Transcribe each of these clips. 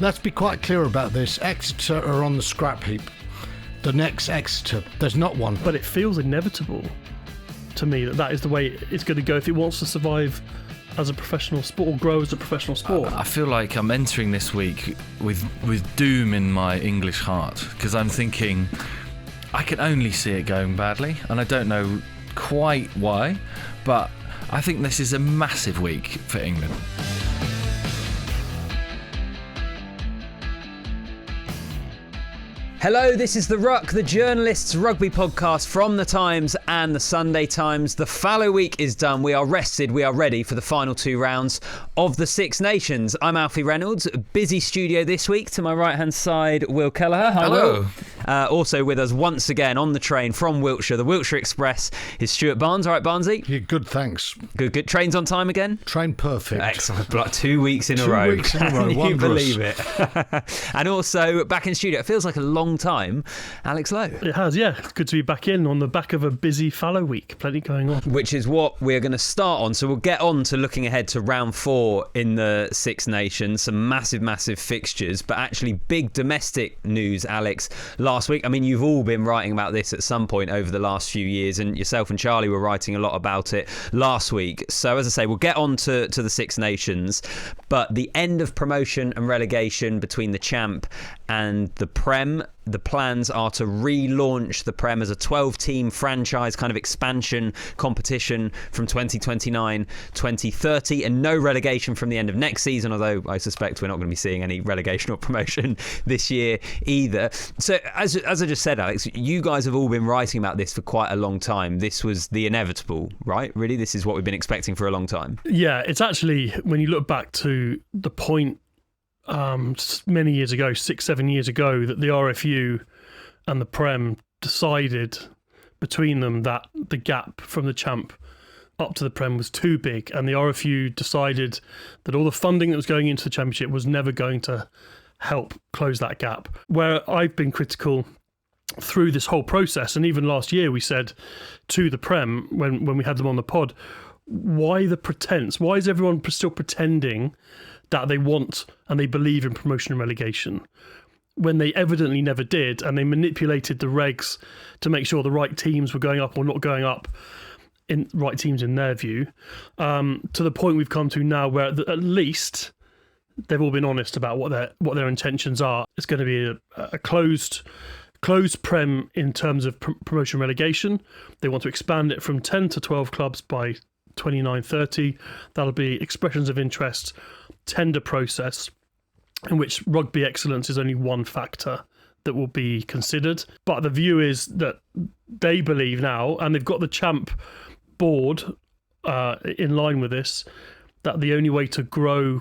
Let's be quite clear about this. Exeter are on the scrap heap. The next Exeter. There's not one. But it feels inevitable to me that is the way it's going to go if it wants to survive as a professional sport or grow as a professional sport. I feel like I'm entering this week with doom in my English heart, because I'm thinking I can only see it going badly, and I don't know quite why, but I think this is a massive week for England. Hello, this is The Ruck, the journalists' rugby podcast from The Times and the Sunday Times. The fallow week is done. We are rested. We are ready for the final two rounds of the Six Nations. I'm Alfie Reynolds. Busy studio this week. To my right-hand side, Will Kelleher. Hi, Hello. Will. Also with us once again on the train from Wiltshire, the Wiltshire Express, is Stuart Barnes. All right, Barnesy? Yeah, good, thanks. Good. Trains on time again? Train perfect. Excellent. Like 2 weeks in a row. 2 weeks in a row. Can you Wondrous. believe it? And also back in studio, it feels like a long time, Alex Lowe. It has, yeah. It's good to be back in on the back of a busy fallow week. Plenty going on. Which is what we're going to start on. So we'll get on to looking ahead to round 4 in the Six Nations. Some massive fixtures, but actually big domestic news, Alex, last week. I mean, you've all been writing about this at some point over the last few years, and yourself and Charlie were writing a lot about it last week. So as I say, we'll get on to the Six Nations, but the end of promotion and relegation between the Champ and the PREM. The plans are to relaunch the PREM as a 12-team franchise kind of expansion competition from 2029-2030, and no relegation from the end of next season, although I suspect we're not going to be seeing any relegation or promotion this year either. So as I just said, Alex, you guys have all been writing about this for quite a long time. This was the inevitable, right? Really, this is what we've been expecting for a long time. Yeah, it's actually, when you look back to the point many years ago, 6-7 years ago, that the RFU and the PREM decided between them that the gap from the Champ up to the PREM was too big, and the RFU decided that all the funding that was going into the Championship was never going to help close that gap. Where I've been critical through this whole process, and even last year we said to the PREM when we had them on the pod, why the pretense? Why is everyone still pretending that they want and they believe in promotion and relegation when they evidently never did, and they manipulated the regs to make sure the right teams were going up or not going up, in right teams in their view, to the point we've come to now where at least they've all been honest about what their intentions are. It's going to be a closed PREM in terms of promotion relegation. They want to expand it from 10 to 12 clubs by 29-30. That'll be expressions of interest, tender process, in which rugby excellence is only one factor that will be considered. But the view is that they believe now, and they've got the Champ board in line with this, that the only way to grow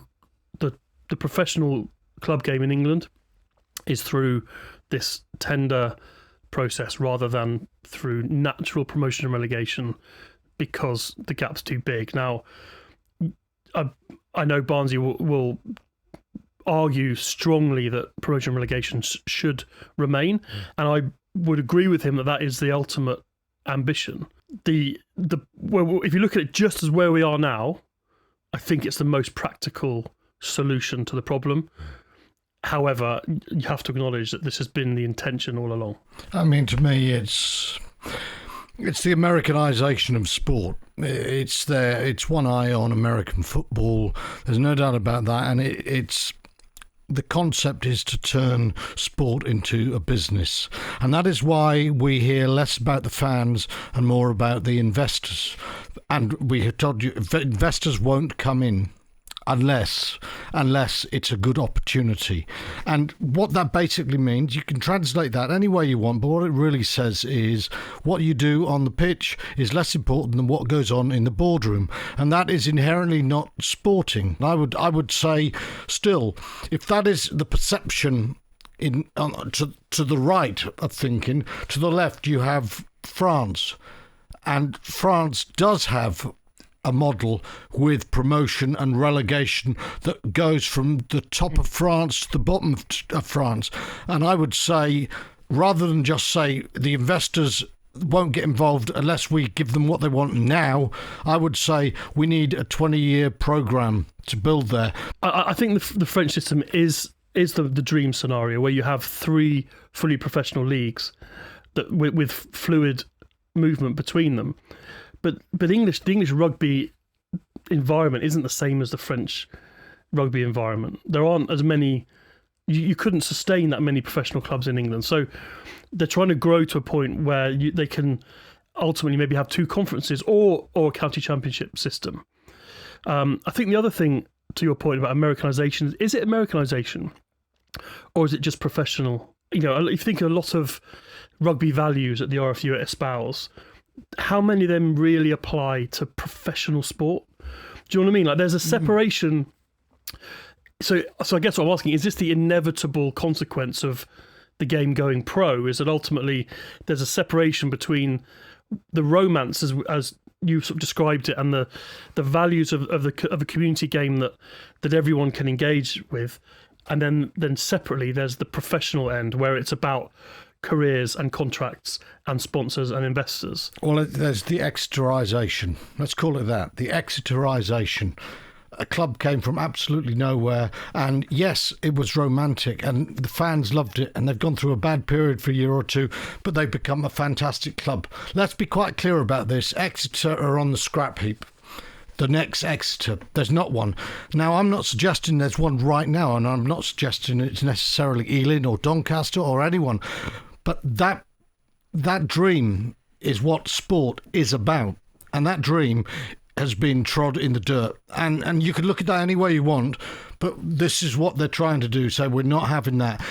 the professional club game in England is through this tender process rather than through natural promotion and relegation, because the gap's too big. Now, I know Barnesy will argue strongly that promotion and relegation should remain, and I would agree with him that is the ultimate ambition. Well, if you look at it just as where we are now, I think it's the most practical solution to the problem. However, you have to acknowledge that this has been the intention all along. I mean, to me, it's the Americanization of sport. It's one eye on American football. There's no doubt about that. And it's the concept is to turn sport into a business. And that is why we hear less about the fans and more about the investors. And we have told you, investors won't come in unless it's a good opportunity. And what that basically means, you can translate that any way you want, but what it really says is what you do on the pitch is less important than what goes on in the boardroom, and that is inherently not sporting. I would say still, if that is the perception to the right of thinking, to the left you have France, and France does have a model with promotion and relegation that goes from the top of France to the bottom of France. And I would say, rather than just say the investors won't get involved unless we give them what they want now, I would say we need a 20-year programme to build there. I think the French system is is the dream scenario where you have 3 fully professional leagues that with fluid movement between them. But the English rugby environment isn't the same as the French rugby environment. There aren't as many. You couldn't sustain that many professional clubs in England. So they're trying to grow to a point where they can ultimately maybe have 2 conferences or a county championship system. I think the other thing, to your point about Americanization, is it Americanization or is it just professional? You know, if you think of a lot of rugby values that the RFU espouse, how many of them really apply to professional sport? Do you know what I mean? Like, there's a separation. So I guess what I'm asking, is this the inevitable consequence of the game going pro? Is that ultimately there's a separation between the romance, as you sort of described it, and the values of a community game that everyone can engage with, and then separately there's the professional end where it's about careers and contracts and sponsors and investors? Well, there's the Exeterisation. Let's call it that. The Exeterisation. A club came from absolutely nowhere, and yes, it was romantic, and the fans loved it, and they've gone through a bad period for a year or 2, but they've become a fantastic club. Let's be quite clear about this. Exeter are on the scrap heap. The next Exeter, there's not one. Now, I'm not suggesting there's one right now, and I'm not suggesting it's necessarily Ealing or Doncaster or anyone, but that dream is what sport is about, and that dream has been trod in the dirt, and you could look at that any way you want, but this is what they're trying to do. So we're not having that.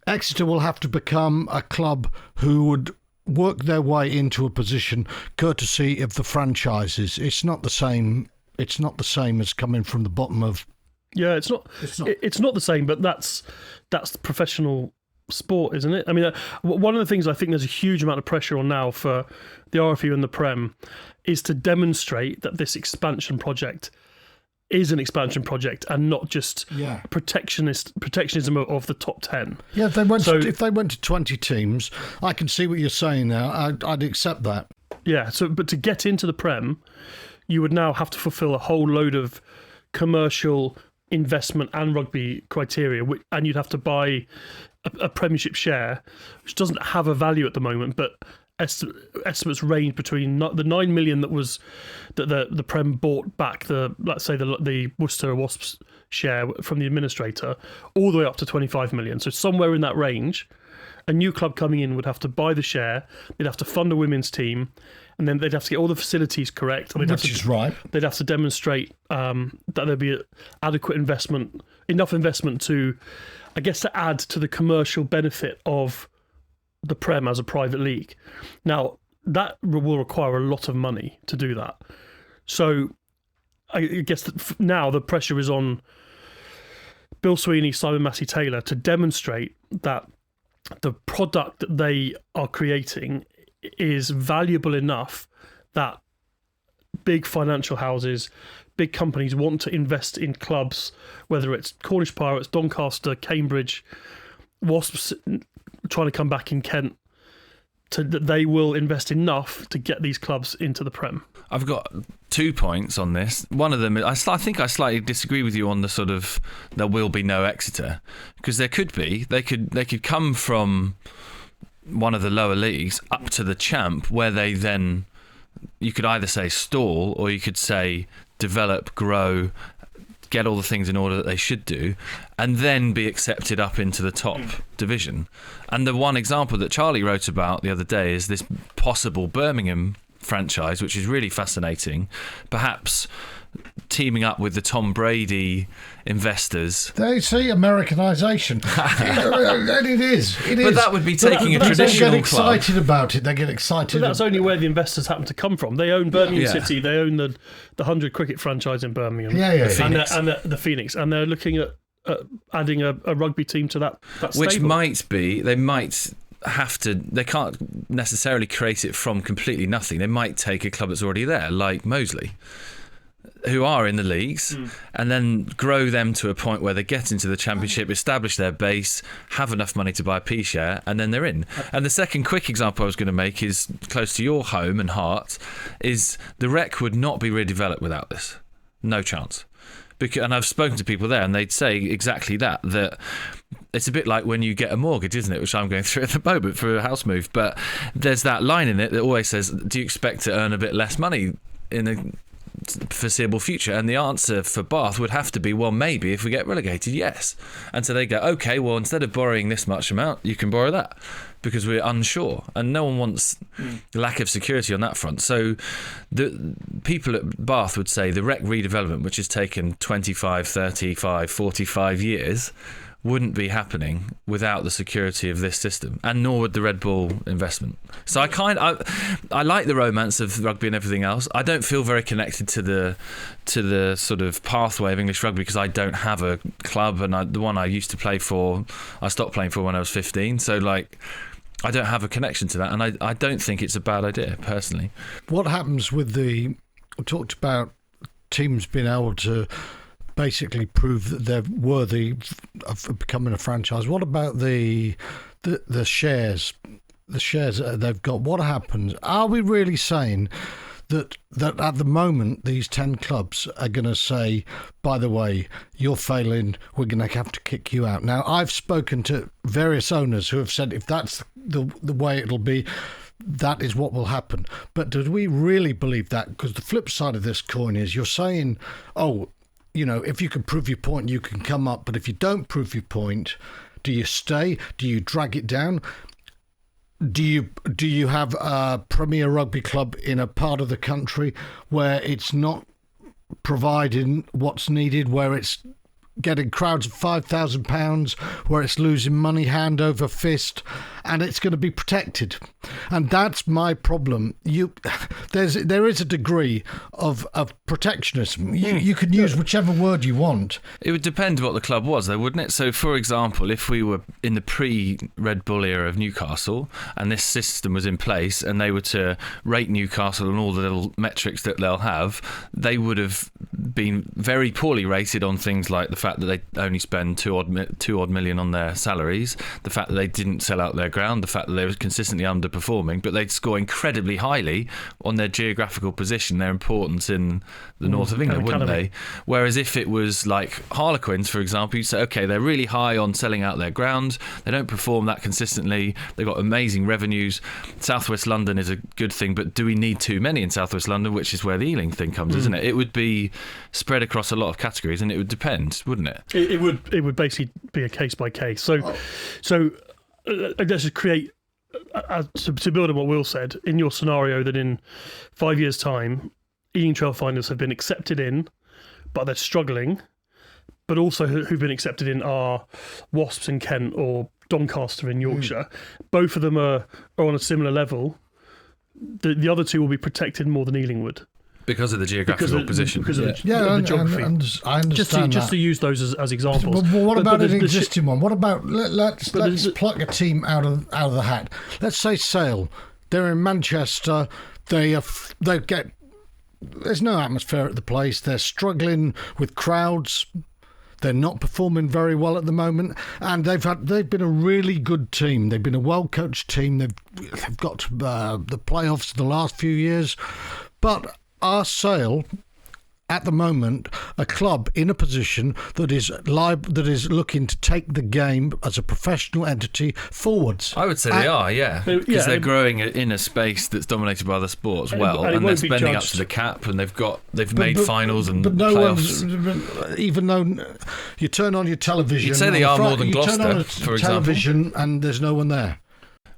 Exeter will have to become a club who would work their way into a position courtesy of the franchises. It's not the same. It's not the same as coming from the bottom of. Yeah, it's not. It's not the same, but that's the professional sport, isn't it? I mean, one of the things I think there's a huge amount of pressure on now for the RFU and the PREM is to demonstrate that this expansion project is an expansion project and not just protectionism of the top 10. Yeah, if they went to 20 teams, I can see what you're saying now. I'd accept that. Yeah, but to get into the PREM, you would now have to fulfil a whole load of commercial investment and rugby criteria, and you'd have to buy a Premiership share, which doesn't have a value at the moment, but estimates range between the 9 million that the Prem bought back the Worcester Wasps share from the administrator, all the way up to 25 million. So somewhere in that range, a new club coming in would have to buy the share, they'd have to fund a women's team, and then they'd have to get all the facilities correct. Which is right. They'd have to demonstrate that there'd be adequate investment, enough investment to, I guess, to add to the commercial benefit of the Prem as a private league. Now, that will require a lot of money to do that. So I guess that now the pressure is on Bill Sweeney, Simon Massey-Taylor to demonstrate that the product that they are creating is valuable enough that big financial houses, big companies want to invest in clubs, whether it's Cornish Pirates, Doncaster, Cambridge, Wasps trying to come back in Kent, that they will invest enough to get these clubs into the Prem. I've got 2 points on this. One of them, I think I slightly disagree with you on the sort of there will be no Exeter, because there could be. They could come from one of the lower leagues up to the champ, where they then, you could either say stall or you could say develop, grow, get all the things in order that they should do, and then be accepted up into the top division. And the one example that Charlie wrote about the other day is this possible Birmingham franchise, which is really fascinating, perhaps teaming up with the Tom Brady investors. They see Americanization. And it is. But that would be taking a traditional club. They get excited about it. They get excited. But that's only where the investors happen to come from. They own Birmingham City. They own the 100 cricket franchise in Birmingham. And the Phoenix. And they're looking at adding a rugby team to that stable. Which might be, they might have to, they can't necessarily create it from completely nothing. They might take a club that's already there, like Moseley, who are in the leagues, and then grow them to a point where they get into the championship, establish their base, have enough money to buy a P share, and then they're in. And the second quick example I was going to make is close to your home and heart, is the Rec would not be redeveloped without this. No chance. And I've spoken to people there, and they'd say exactly that it's a bit like when you get a mortgage, isn't it? Which I'm going through at the moment for a house move. But there's that line in it that always says, do you expect to earn a bit less money in the foreseeable future? And the answer for Bath would have to be, well, maybe if we get relegated, yes. And so they go, okay, well, instead of borrowing this much amount, you can borrow that, because we're unsure, and no one wants lack of security on that front. So the people at Bath would say the rec redevelopment, which has taken 25, 35, 45 years, wouldn't be happening without the security of this system, and nor would the Red Bull investment. So I like the romance of rugby and everything else. I don't feel very connected to the sort of pathway of English rugby, because I don't have a club, and the one I used to play for, I stopped playing for when I was 15. So I don't have a connection to that, and I don't think it's a bad idea personally. What happens with we talked about teams being able to basically prove that they're worthy of becoming a franchise? What about the shares? The shares that they've got. What happens? Are we really saying that at the moment these 10 clubs are going to say, by the way, you're failing, we're going to have to kick you out? Now, I've spoken to various owners who have said if that's the way it'll be, that is what will happen. But do we really believe that? Because the flip side of this coin is you're saying, if you can prove your point, you can come up. But if you don't prove your point, do you stay? Do you drag it down? Do you have a Premier Rugby club in a part of the country where it's not providing what's needed, where it's getting crowds of £5,000, where it's losing money hand over fist, and it's going to be protected? And that's my problem. There is a degree of protectionism. You can use whichever word you want. It would depend what the club was, though, wouldn't it? So, for example, if we were in the pre-Red Bull era of Newcastle, and this system was in place, and they were to rate Newcastle and all the little metrics that they'll have, they would have been very poorly rated on things like the fact that they only spend two odd million on their salaries, the fact that they didn't sell out their ground, the fact that they were consistently underperforming, but they'd score incredibly highly on their geographical position, their importance in the north of England, wouldn't they? Whereas if it was like Harlequins, for example, you'd say, okay, they're really high on selling out their ground, they don't perform that consistently, they've got amazing revenues. South West London is a good thing, but do we need too many in South West London, which is where the Ealing thing comes, isn't it? It would be spread across a lot of categories, and it would depend, wouldn't it? It would basically be a case by case. So let's just create, to build on what Will said, in your scenario that in 5 years' time, Ealing Trailfinders have been accepted in, but they're struggling, but also who've been accepted in are Wasps in Kent or Doncaster in Yorkshire. Both of them are on a similar level. The other two will be protected more than Ealing would. Because of the geographical position. Because of the geography. I understand just to use those as examples. But what about an existing one? What about let's pluck a team out of the hat? Let's say Sale. They're in Manchester. They get. There's no atmosphere at the place. They're struggling with crowds. They're not performing very well at the moment, and they've been a really good team. They've been a well-coached team. They've got to the playoffs the last few years, but are Sale at the moment a club in a position that is looking to take the game as a professional entity forwards? I would say they are, yeah, because they're growing in a space that's dominated by other sports and they're spending up to the cap, and they've made finals and playoffs. Even though you turn on your television, you'd say they are more than Gloucester, for example, television, and there's no one there.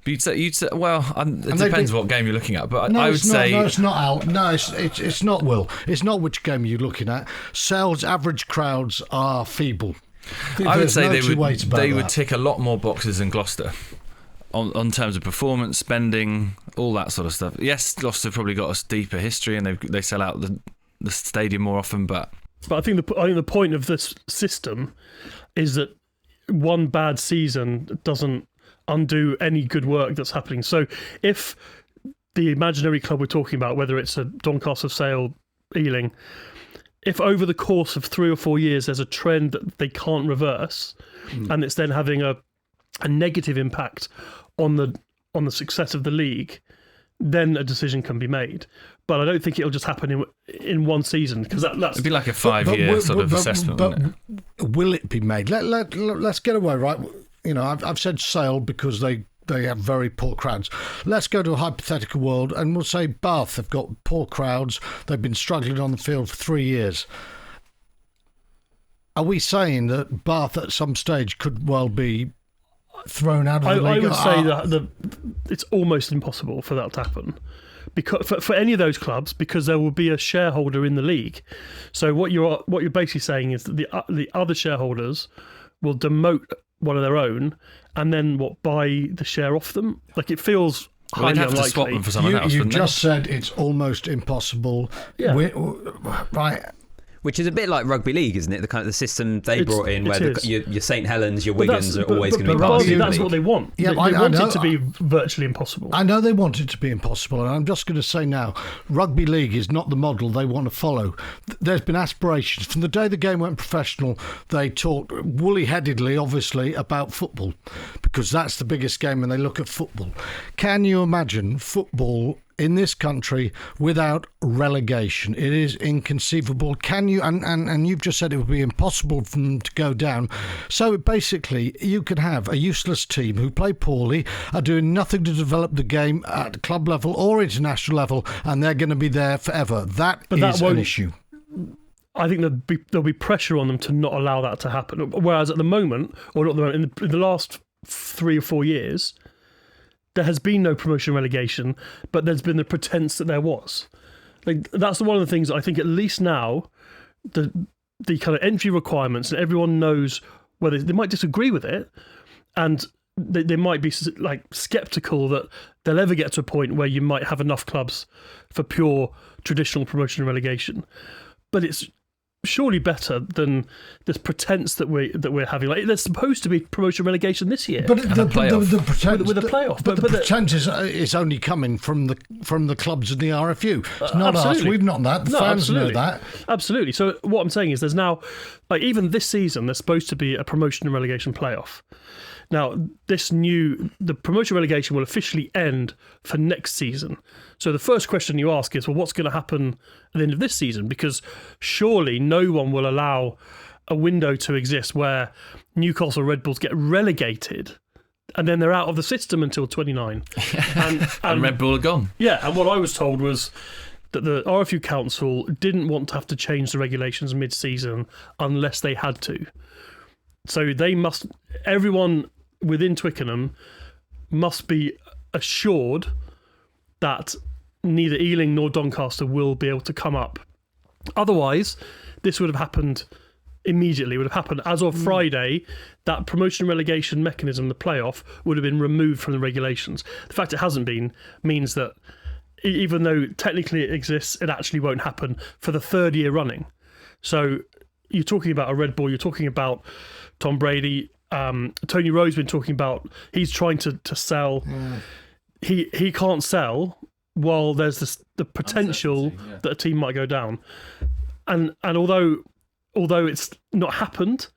You'd say, well, it depends what game you're looking at, but I would say... No, it's not, Al. No, it's not, Will. It's not which game you're looking at. Sale's average crowds are feeble. I would say they would tick a lot more boxes than Gloucester on terms of performance, spending, all that sort of stuff. Yes, Gloucester probably got a deeper history, and they sell out the stadium more often, but I think the point of this system is that one bad season doesn't undo any good work that's happening. So if the imaginary club we're talking about, whether it's a Doncaster, Sale, Ealing, if over the course of 3 or 4 years there's a trend that they can't reverse, and it's then having a negative impact on the success of the league, then a decision can be made. But I don't think it'll just happen in one season, because that's... It'd be like a 5-year sort of assessment, wouldn't it? Will it be made? Let's get away, right? You know, I've said Sale because they have very poor crowds. Let's go to a hypothetical world, and we'll say Bath have got poor crowds. They've been struggling on the field for 3 years. Are we saying that Bath at some stage could well be thrown out of the league? I would say that it's almost impossible for that to happen, because for any of those clubs, because there will be a shareholder in the league. So what you're basically saying is that the other shareholders will demote one of their own and then buy the share off them. Like, it feels highly they'd have unlikely. to swap them for someone else. You wouldn't they? just said it's almost impossible. Yeah. Right. Which is a bit like rugby league, isn't it? The system they brought in, where your St Helens, your Wiggins are always going to be part of the that's league. what they want. Yeah, they want know. it to be virtually impossible. I know they want it to be impossible, and I'm just going to say now, rugby league is not the model they want to follow. There's been aspirations. From the day the game went professional, they talked woolly-headedly, obviously, about football, because that's the biggest game, and they look at football. Can you imagine football in this country without relegation? It is inconceivable. Can you? And you've just said it would be impossible for them to go down. So basically, you could have a useless team who play poorly, are doing nothing to develop the game at club level or international level, and they're going to be there forever. That is an issue. I think there'll be pressure on them to not allow that to happen. Whereas at the moment, or not at the moment, in the last 3 or 4 years, there has been no promotion relegation, but there's been the pretense that there was. Like, that's one of the things that I think, at least now, the kind of entry requirements, and everyone knows whether they might disagree with it, and they might be like skeptical that they'll ever get to a point where you might have enough clubs for pure traditional promotion and relegation. But it's surely better than this pretense that we're having. Like, there's supposed to be promotion relegation this year, But the pretense, with a playoff. But the pretense is only coming from the clubs and the RFU. It's not us. We've not that. The fans know that. Absolutely. So what I'm saying is, there's now, like, even this season, there's supposed to be a promotion and relegation playoff. Now, the promotion relegation will officially end for next season. So the first question you ask is, well, what's going to happen at the end of this season? Because surely no one will allow a window to exist where Newcastle Red Bulls get relegated and then they're out of the system until 29. And Red Bull are gone. Yeah, and what I was told was that the RFU Council didn't want to have to change the regulations mid-season unless they had to. So everyone within Twickenham must be assured that neither Ealing nor Doncaster will be able to come up. Otherwise, this would have happened immediately. It would have happened as of Friday. That promotion and relegation mechanism, the playoff, would have been removed from the regulations. The fact it hasn't been means that even though technically it exists, it actually won't happen for the 3rd year running. So you're talking about a Red Bull, you're talking about Tom Brady. Tony Rowe's been talking about he's trying to sell. He can't sell while there's the potential that a team might go down, and although it's not happened,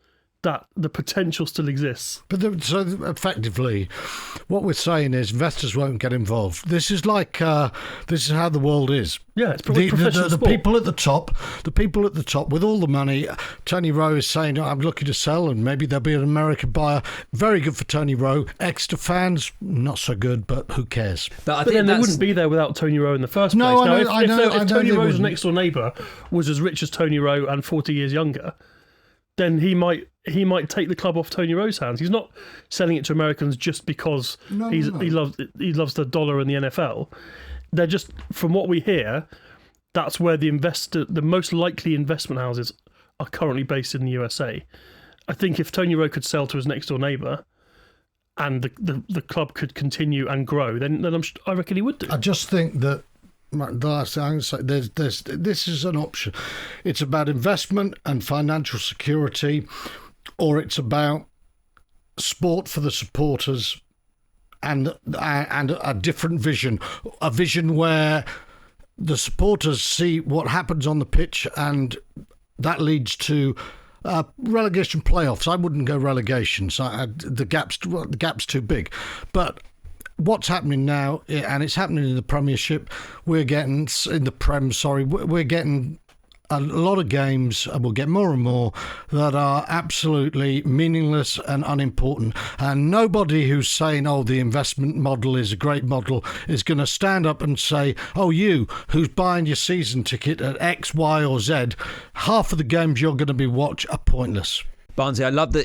that the potential still exists. But so effectively, what we're saying is investors won't get involved. This is like this is how the world is. Yeah, it's probably professional the sport. people at the top with all the money. Tony Rowe is saying, I'm looking to sell, and maybe there'll be an American buyer. Very good for Tony Rowe. Exeter fans, not so good, but who cares? But then they wouldn't be there without Tony Rowe in the first place. If Tony Rowe's next door neighbour was as rich as Tony Rowe and 40 years younger, then he might take the club off Tony Rowe's hands. He's not selling it to Americans just because he loves the dollar and the NFL. They're just, from what we hear, that's where the most likely investment houses are currently based in the USA. I think if Tony Rowe could sell to his next door neighbour and the club could continue and grow, then I reckon he would do. I just think that the last thing I'm going to say, this is an option. It's about investment and financial security, or it's about sport for the supporters and a different vision, a vision where the supporters see what happens on the pitch, and that leads to relegation playoffs. I wouldn't go relegation, so the gap's too big, but what's happening now, and it's happening in the Premiership, we're getting in the Prem. Sorry, we're getting a lot of games, and we'll get more and more, that are absolutely meaningless and unimportant. And nobody who's saying, oh, the investment model is a great model, is going to stand up and say, oh, you who's buying your season ticket at X, Y or Z, half of the games you're going to be watch are pointless. Barnsley, I love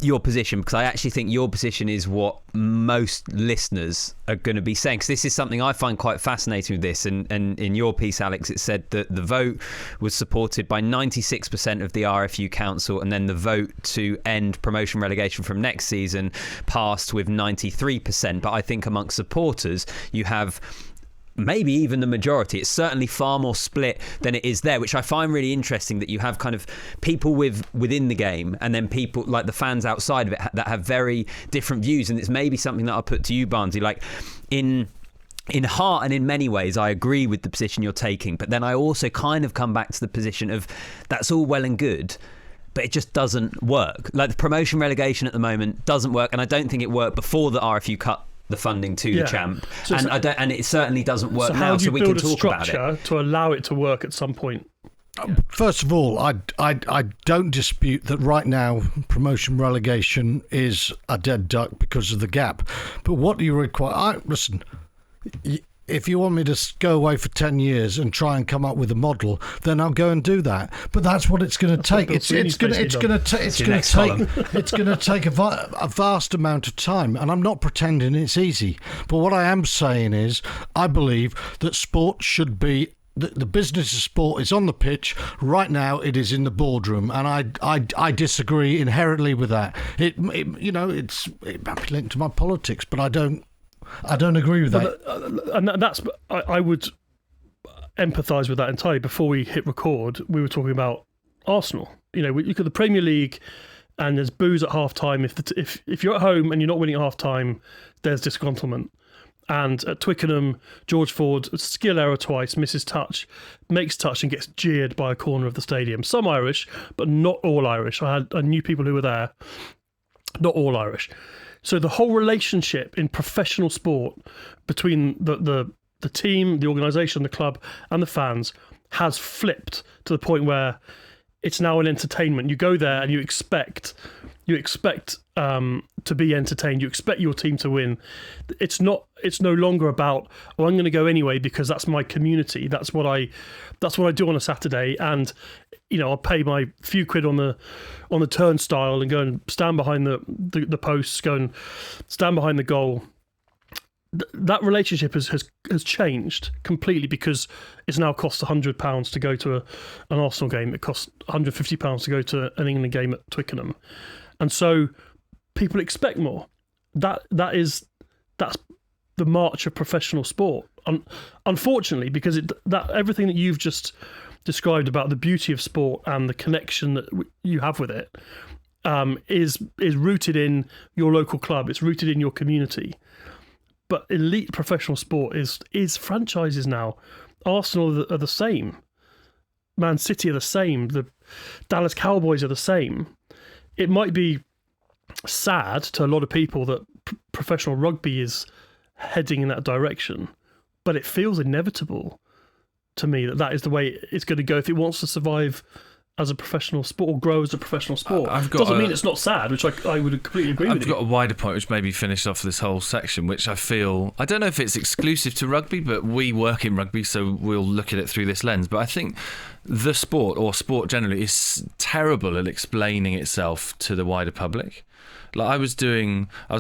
your position, because I actually think your position is what most listeners are going to be saying, because this is something I find quite fascinating with this. And in your piece, Alex, it said that the vote was supported by 96% of the RFU Council, and then the vote to end promotion relegation from next season passed with 93%. But I think amongst supporters, you have maybe even the majority. It's certainly far more split than it is there, which I find really interesting, that you have kind of people within the game and then people like the fans outside of it that have very different views. And it's maybe something that I'll put to you, Barnsley, like in heart and in many ways I agree with the position you're taking, but then I also kind of come back to the position of that's all well and good, but it just doesn't work. Like the promotion relegation at the moment doesn't work, and I don't think it worked before the RFU cut the funding to the champ, and it certainly doesn't work now. So we can talk about it to allow it to work at some point. First of all, I don't dispute that right now promotion relegation is a dead duck because of the gap. But what do you require? Listen, if you want me to go away for 10 years and try and come up with a model, then I'll go and do that. But that's what it's going to take. It's going to take a vast amount of time. And I'm not pretending it's easy. But what I am saying is, I believe that sport should be. The business of sport is on the pitch right now. It is in the boardroom, and I disagree inherently with that. It might be linked to my politics, but I don't agree with that. And that's I would empathise with that entirely. Before we hit record, we were talking about Arsenal. You know, you look at the Premier League, and there's boos at half time. If you're at home and you're not winning at half time, there's disgruntlement. And at Twickenham, George Ford, skill error twice, misses touch, makes touch and gets jeered by a corner of the stadium. Some Irish, but not all Irish. I knew people who were there, not all Irish. So the whole relationship in professional sport between the team, the organisation, the club and the fans has flipped to the point where it's now an entertainment. You go there and you expect to be entertained. You expect your team to win. It's no longer about, I'm going to go anyway because that's my community. That's what I do on a Saturday, and I'll pay my few quid on the turnstile and go and stand behind the posts, go and stand behind the goal. That relationship has changed completely, because it's now cost £100 to go to an Arsenal game. It costs £150 to go to an England game at Twickenham, and so people expect more. That's the march of professional sport. Unfortunately, because that everything that you've just described about the beauty of sport and the connection that you have with it is rooted in your local club. It's rooted in your community. But elite professional sport is franchises now. Arsenal are the same. Man City are the same. The Dallas Cowboys are the same. It might be sad to a lot of people that professional rugby is heading in that direction, but it feels inevitable to me that is the way it's going to go if it wants to survive as a professional sport or grow as a professional sport. Doesn't mean it's not sad, which I would completely agree with you. I've got a wider point which maybe finished off this whole section, which I don't know if it's exclusive to rugby, but we work in rugby, so we'll look at it through this lens. But I think the sport, or sport generally, is terrible at explaining itself to the wider public. Like I was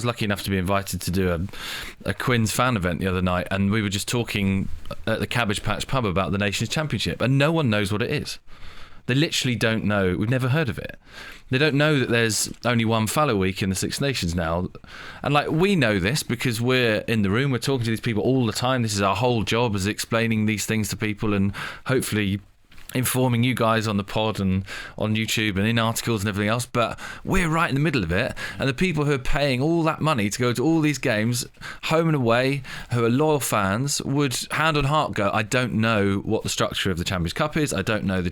lucky enough to be invited to do a Quins fan event the other night, and we were just talking at the Cabbage Patch pub about the Nations Championship, and no one knows what it is. They literally don't know. We've never heard of it. They don't know that there's only one Fallow Week in the Six Nations now. And we know this because we're in the room, we're talking to these people all the time. This is our whole job, is explaining these things to people and hopefully informing you guys on the pod and on YouTube and in articles and everything else. But we're right in the middle of it, and the people who are paying all that money to go to all these games, home and away, who are loyal fans, would hand on heart go, I don't know what the structure of the Champions Cup is. I don't know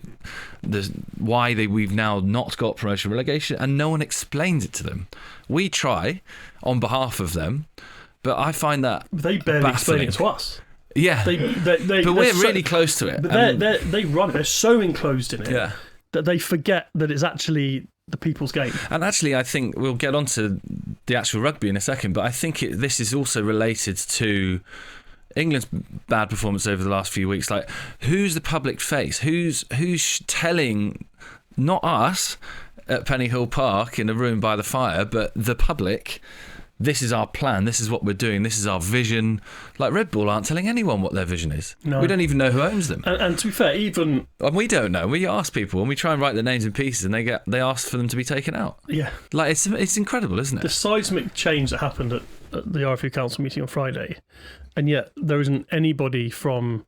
why we've now not got promotion relegation, and no one explains it to them. We try on behalf of them But I find that They barely explain baffling. it to us. Yeah, but we're really close to it. But they run it. They're so enclosed in it Yeah. that they forget that it's actually the people's game. And actually, I think we'll get on to the actual rugby in a second, but I think this is also related to England's bad performance over the last few weeks. Like, who's the public face? Who's telling, not us at Penny Hill Park in a room by the fire, but the public, this is our plan, this is what we're doing, this is our vision. Like, Red Bull aren't telling anyone what their vision is. No. We don't even know who owns them. And to be fair, even... And we don't know. We ask people and we try and write their names in pieces and they ask for them to be taken out. Yeah. Like, it's incredible, isn't The it? seismic change that happened at the RFU Council meeting on Friday, and yet there isn't anybody from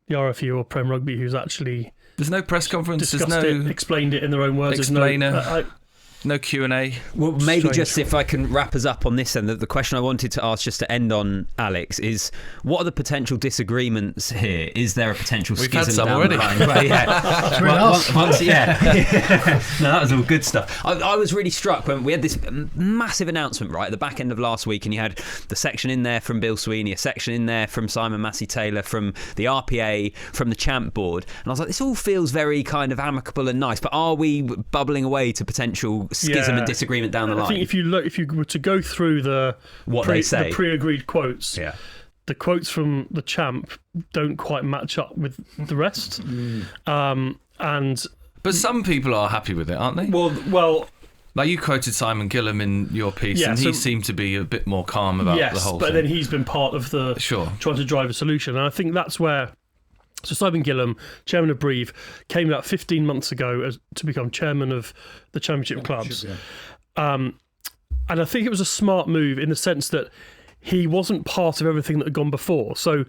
the RFU or Prem Rugby who's actually There's no press conference, there's discussed no it, explained it in their own words. explainer. No Q&A. Well, maybe Strange. just if I can wrap us up on this, and the question I wanted to ask just to end on, Alex, is what are the potential disagreements here? Is there a potential We've had schism some down already. the line? Well, yeah. Between us. No, that was all good stuff. I was really struck when we had this massive announcement right at the back end of last week, and you had the section in there from Bill Sweeney, a section in there from Simon Massey-Taylor, from the RPA, from the Champ Board, and I was like, this all feels very kind of amicable and nice, but are we bubbling away to potential schism and disagreement down the line? I think if you were to go through the they say, the pre-agreed quotes, yeah. the quotes from the Champ don't quite match up with the rest. And But some people are happy with it, aren't they? well, Like, you quoted Simon Gillam in your piece, Yeah, and he so- seemed to be a bit more calm about yes, the whole but thing. then he's been part of the Sure. trying to drive a solution, and I think that's where. So Simon Gillam, chairman of Breve, came about 15 months ago to become chairman of the Championship clubs. And I think it was a smart move in the sense that he wasn't part of everything that had gone before. So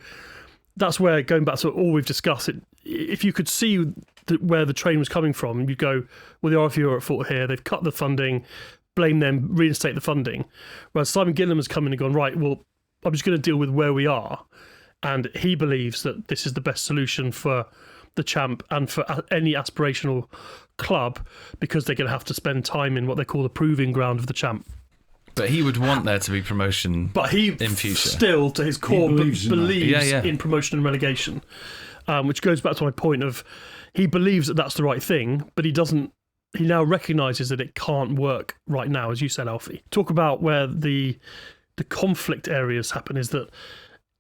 that's where, going back to all we've discussed, if you could see where the train was coming from, you'd go, well, the RFU are at fault here, they've cut the funding, blame them, reinstate the funding. Whereas Simon Gillam has come in and gone, right, well, I'm just going to deal with where we are. And he believes that this is the best solution for the Champ and for any aspirational club, because they're going to have to spend time in what they call the proving ground of the Champ. But he would want there to be promotion But he in future. still, to his core, believes Yeah. in promotion and relegation, which goes back to my point of he believes that that's the right thing, but he doesn't. He now recognises that it can't work right now, as you said, Alfie. Talk about where the conflict areas happen is that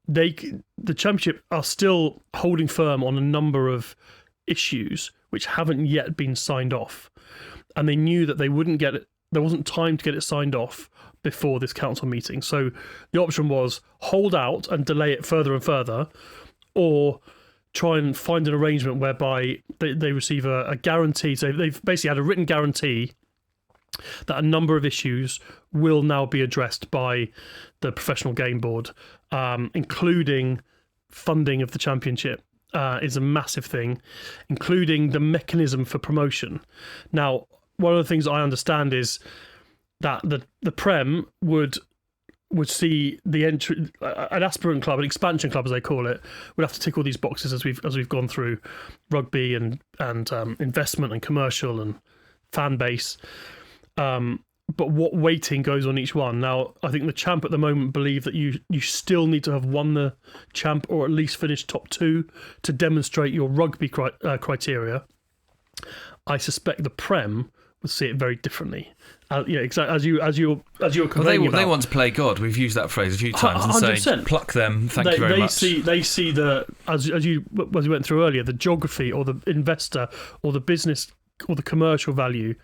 the Championship are still holding firm on a number of issues which haven't yet been signed off, and they knew that they wouldn't get it. There wasn't time to get it signed off before this council meeting. So the option was hold out and delay it further and further, or try and find an arrangement whereby they receive a guarantee. So they've basically had a written guarantee that a number of issues will now be addressed by the Professional Game Board, including funding of the Championship. Is a massive thing, including the mechanism for promotion. Now, one of the things I understand is that the Prem would see the entry, an aspirant club, an expansion club as they call it, would have to tick all these boxes as we've gone through rugby and investment and commercial and fan base. But what weighting goes on each one? Now, I think the Champ at the moment believe that you still need to have won the Champ or at least finished top two to demonstrate your rugby criteria. I suspect the Prem would see it very differently. Yeah, exactly. As you're conveying about. They want to play God. We've used that phrase a few times and 100%. say, pluck them. Thank you very much. They see the as you went through earlier, the geography or the investor or the business or the commercial value.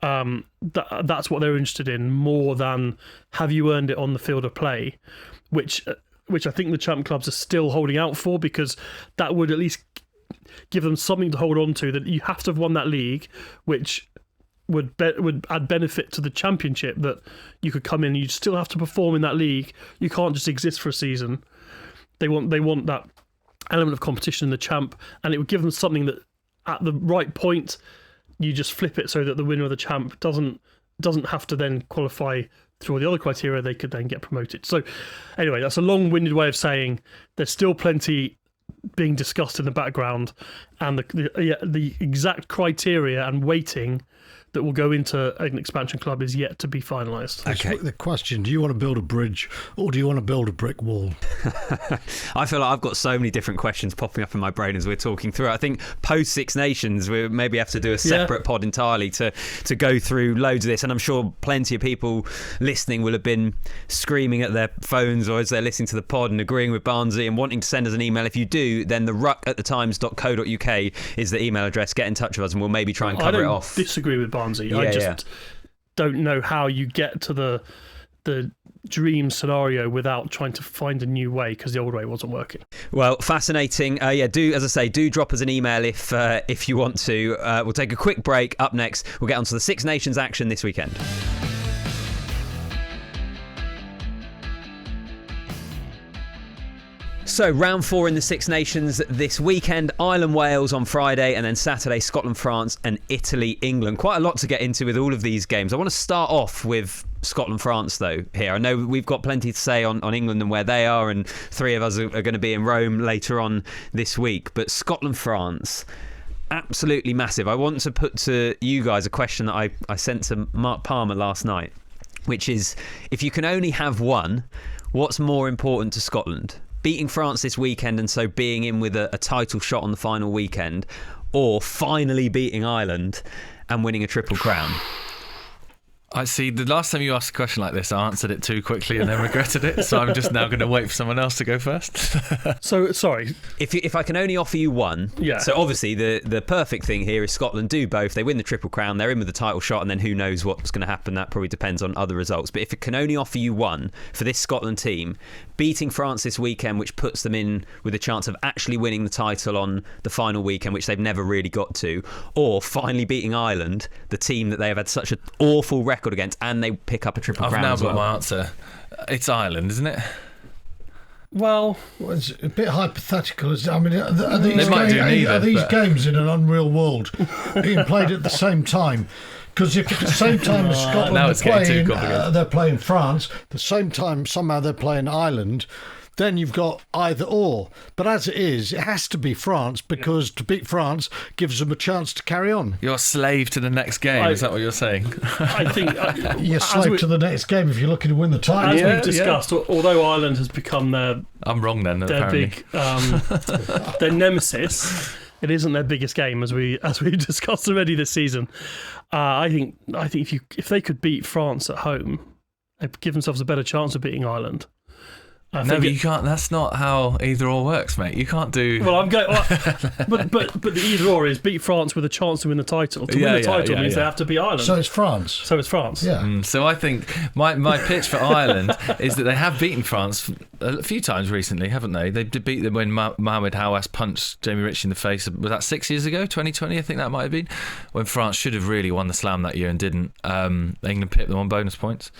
That's what they're interested in more than have you earned it on the field of play, which I think the Champ clubs are still holding out for, because that would at least give them something to hold on to, that you have to have won that league, which would add benefit to the Championship, that you could come in and you'd still have to perform in that league. You can't just exist for a season. They want that element of competition in the Champ, and it would give them something that at the right point you just flip it so that the winner of the Champ doesn't have to then qualify through all the other criteria. They could then get promoted. So anyway, that's a long-winded way of saying there's still plenty being discussed in the background, and the exact criteria and weighting that will go into an expansion club is yet to be finalised. Okay. The question, do you want to build a bridge or do you want to build a brick wall? I feel like I've got so many different questions popping up in my brain as we're talking through. I think post Six Nations, we maybe have to do a separate pod entirely to go through loads of this. And I'm sure plenty of people listening will have been screaming at their phones or as they're listening to the pod and agreeing with Barnesy and wanting to send us an email. If you do, then the ruck@thetimes.co.uk is the email address. Get in touch with us and we'll maybe try and cover it off. I disagree with Barnesy. I just don't know how you get to the dream scenario without trying to find a new way, because the old way wasn't working. Well, fascinating. Do, as I say, do drop us an email if you want to. We'll take a quick break. Up next, we'll get onto the Six Nations action this weekend. So, round 4 in the Six Nations this weekend. Ireland, Wales on Friday, and then Saturday, Scotland, France, and Italy, England. Quite a lot to get into with all of these games. I want to start off with Scotland, France, though, here. I know we've got plenty to say on England and where they are, and 3 of us are going to be in Rome later on this week. But Scotland, France, absolutely massive. I want to put to you guys a question that I sent to Mark Palmer last night, which is, if you can only have one, what's more important to Scotland? Beating France this weekend and so being in with a title shot on the final weekend, or finally beating Ireland and winning a Triple Crown? I see. The last time you asked a question like this, I answered it too quickly and then regretted it. So I'm just now going to wait for someone else to go first. So, sorry. If I can only offer you one, so obviously the perfect thing here is Scotland do both. They win the Triple Crown, they're in with the title shot, and then who knows what's going to happen. That probably depends on other results. But if it can only offer you one for this Scotland team, beating France this weekend, which puts them in with a chance of actually winning the title on the final weekend, which they've never really got to, or finally beating Ireland, the team that they have had such an awful record against, and they pick up a Triple Crown as well. I've now got my answer. It's Ireland, isn't it? Well, it's a bit hypothetical. I mean, are these games in an unreal world being played at the same time? Because if at the same time as Scotland they're playing France, the same time somehow they're playing Ireland, then you've got either or. But as it is, it has to be France, because to beat France gives them a chance to carry on. You're a slave to the next game, is that what you're saying? I think you're a slave to the next game if you're looking to win the title. As we've discussed, although Ireland has become I'm wrong then, their apparently. Big their nemesis, it isn't their biggest game, as we've discussed already this season. I think if they could beat France at home, they'd give themselves a better chance of beating Ireland. No, but you can't. That's not how either or works, mate. You can't do. Well, I'm going. But the either or is beat France with a chance to win the title. To win the title means they have to beat Ireland. So it's France. Yeah. So I think my pitch for Ireland is that they have beaten France a few times recently, haven't they? They did beat them when Mohamed Hawass punched Jamie Ritchie in the face. Was that 6 years ago? 2020, I think that might have been, when France should have really won the Slam that year and didn't. England pipped them on bonus points,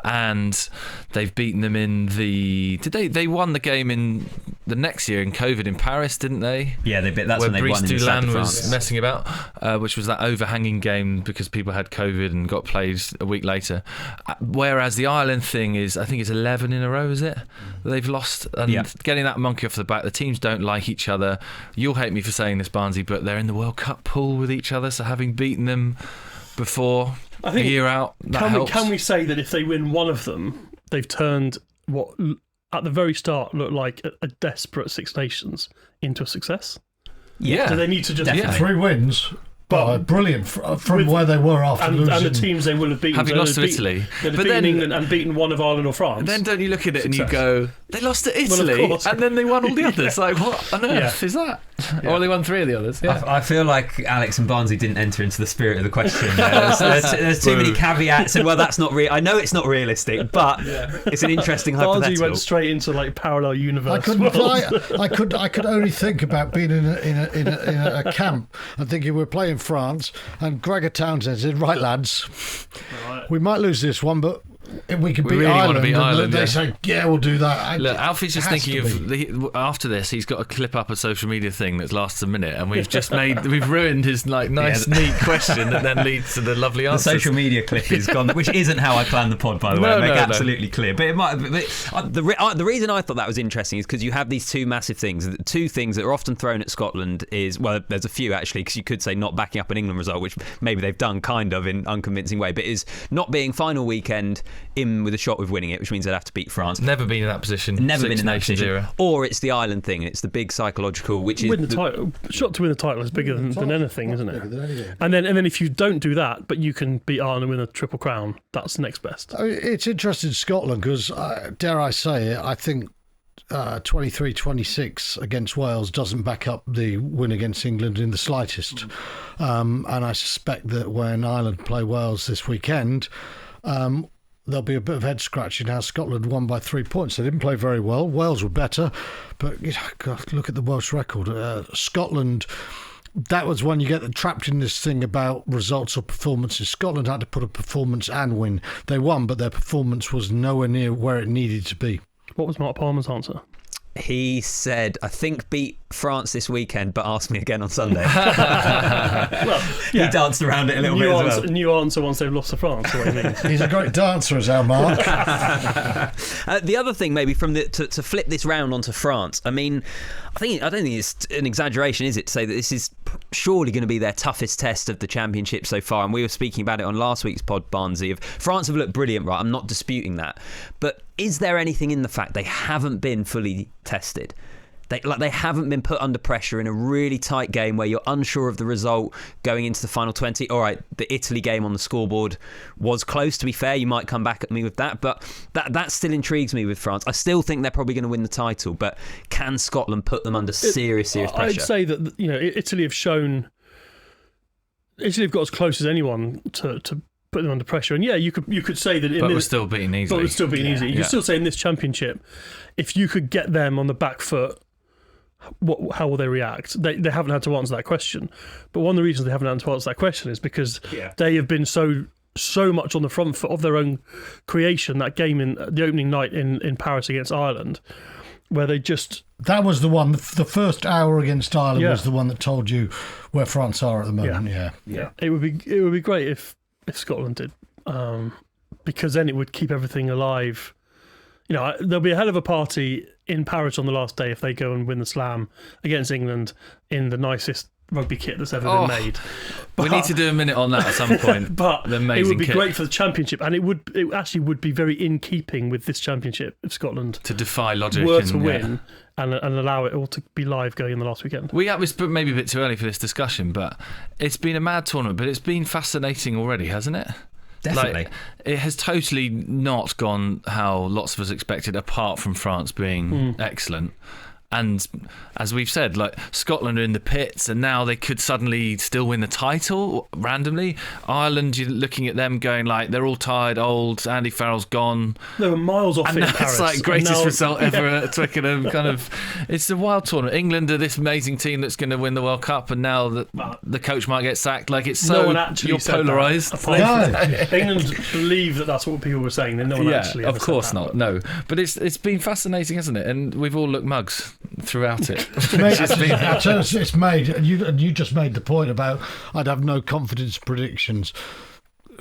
and they've beaten them in the. They won the game in the next year in COVID in Paris, didn't they? Yeah, that's when they won in the Stade de France. was messing about, which was that overhanging game because people had COVID and got played a week later. Whereas the Ireland thing is, I think it's 11 in a row, is it? They've lost, and getting that monkey off the back. The teams don't like each other. You'll hate me for saying this, Barnesy, but they're in the World Cup pool with each other, so having beaten them before a year out, that helps. Can we say that if they win one of them, they've turned what at the very start looked like a desperate Six Nations into a success? Yeah. Do they need to just get 3 wins? But brilliant from where they were after losing. And the teams they will have beaten. Having lost to Italy. But beaten England and beaten one of Ireland or France. Then don't you look at it and you go, they lost to Italy and then they won all the others. Like, what on earth is that? Or they won 3 of the others. I feel like Alex and Barnesy didn't enter into the spirit of the question. There's too many caveats, and that's not real. I know it's not realistic, but it's an interesting hypothetical. Barnesy went straight into parallel universe. I could only think about being in a camp and thinking we're playing France, and Gregor Townsend said, "Right, lads, we might lose this one, but we could We beat really wanna Ireland. beat And Ireland, they yeah. say, yeah, we'll do that. Look, Alfie's just It has thinking to of after this. He's got to clip up a social media thing that lasts a minute, and we've ruined his nice, neat question that then leads to the lovely The answer. social media clip is gone, which isn't how I planned the pod, by the way. No, I make no. absolutely clear. But it might. The reason I thought that was interesting is because you have these two massive things. The two things that are often thrown at Scotland is, well, there's a few actually, because you could say not backing up an England result, which maybe they've done kind of in unconvincing way, but is not being final weekend in with a shot with winning it, which means they'd have to beat France. Never been in that position. Never been Six in that Nations position. era. Or it's the Ireland thing. It's the big psychological, which is Win the title. Shot to win the title is bigger than anything, isn't Bigger it? than anything. And then if you don't do that, but you can beat Ireland and win a triple crown, that's next best. I mean, it's interesting Scotland because, dare I say it, I think 23-26 against Wales doesn't back up the win against England in the slightest. And I suspect that when Ireland play Wales this weekend, there'll be a bit of head scratching how Scotland won by 3 points. They didn't play very well. Wales were better, but God, look at the Welsh record. Scotland, that was when you get trapped in this thing about results or performances. Scotland had to put a performance and win. They won, but their performance was nowhere near where it needed to be. What was Mark Palmer's answer? He said, I think beat France this weekend, but ask me again on Sunday. Well, He danced around it a little bit as well. New answer once they've lost to France. What do you mean? He's a great dancer, is our Mark. The other thing, maybe from to flip this round onto France. I mean, I don't think it's an exaggeration, is it, to say that this is surely going to be their toughest test of the championship so far. And we were speaking about it on last week's pod, Barnesy. Of France have looked brilliant, right? I'm not disputing that, but is there anything in the fact they haven't been fully tested? They haven't been put under pressure in a really tight game where you're unsure of the result going into the final 20. All right, the Italy game on the scoreboard was close, to be fair. You might come back at me with that, but that still intrigues me with France. I still think they're probably going to win the title, but can Scotland put them under serious pressure? I'd say that Italy have got as close as anyone to put them under pressure. And yeah, you could say that. But we're still beating easily. But we're still beating easy. You could still say in this championship, if you could get them on the back foot, how will they react? They haven't had to answer that question. But one of the reasons they haven't had to answer that question is because they have been so much on the front foot of their own creation. That game in the opening night in Paris against Ireland, where they just... That was the one. The first hour against Ireland was the one that told you where France are at the moment. Yeah. It would be great if Scotland did, because then it would keep everything alive. There'll be a hell of a party in Paris on the last day if they go and win the Slam against England in the nicest rugby kit that's ever been made. We need to do a minute on that at some point. But the amazing it would be kit. great for the championship, and it actually would be very in keeping with this championship if Scotland to defy logic were to win and allow it all to be live going in the last weekend. We was maybe a bit too early for this discussion, but it's been a mad tournament, but it's been fascinating already, hasn't it? Definitely. It has totally not gone how lots of us expected, apart from France being excellent. And as we've said, Scotland are in the pits, and now they could suddenly still win the title randomly. Ireland, you're looking at them going they're all tired, old. Andy Farrell's gone. They were miles off and it in that's Paris. Greatest result ever at Twickenham. It's a wild tournament. England are this amazing team that's going to win the World Cup, and now the coach might get sacked. It's so no one actually you're said polarised. That. England believe that that's what people were saying. Then no one actually. Of course said that. not. No, but it's been fascinating, hasn't it? And we've all looked mugs throughout it. It's made. You just made the point about I'd have no confidence predictions.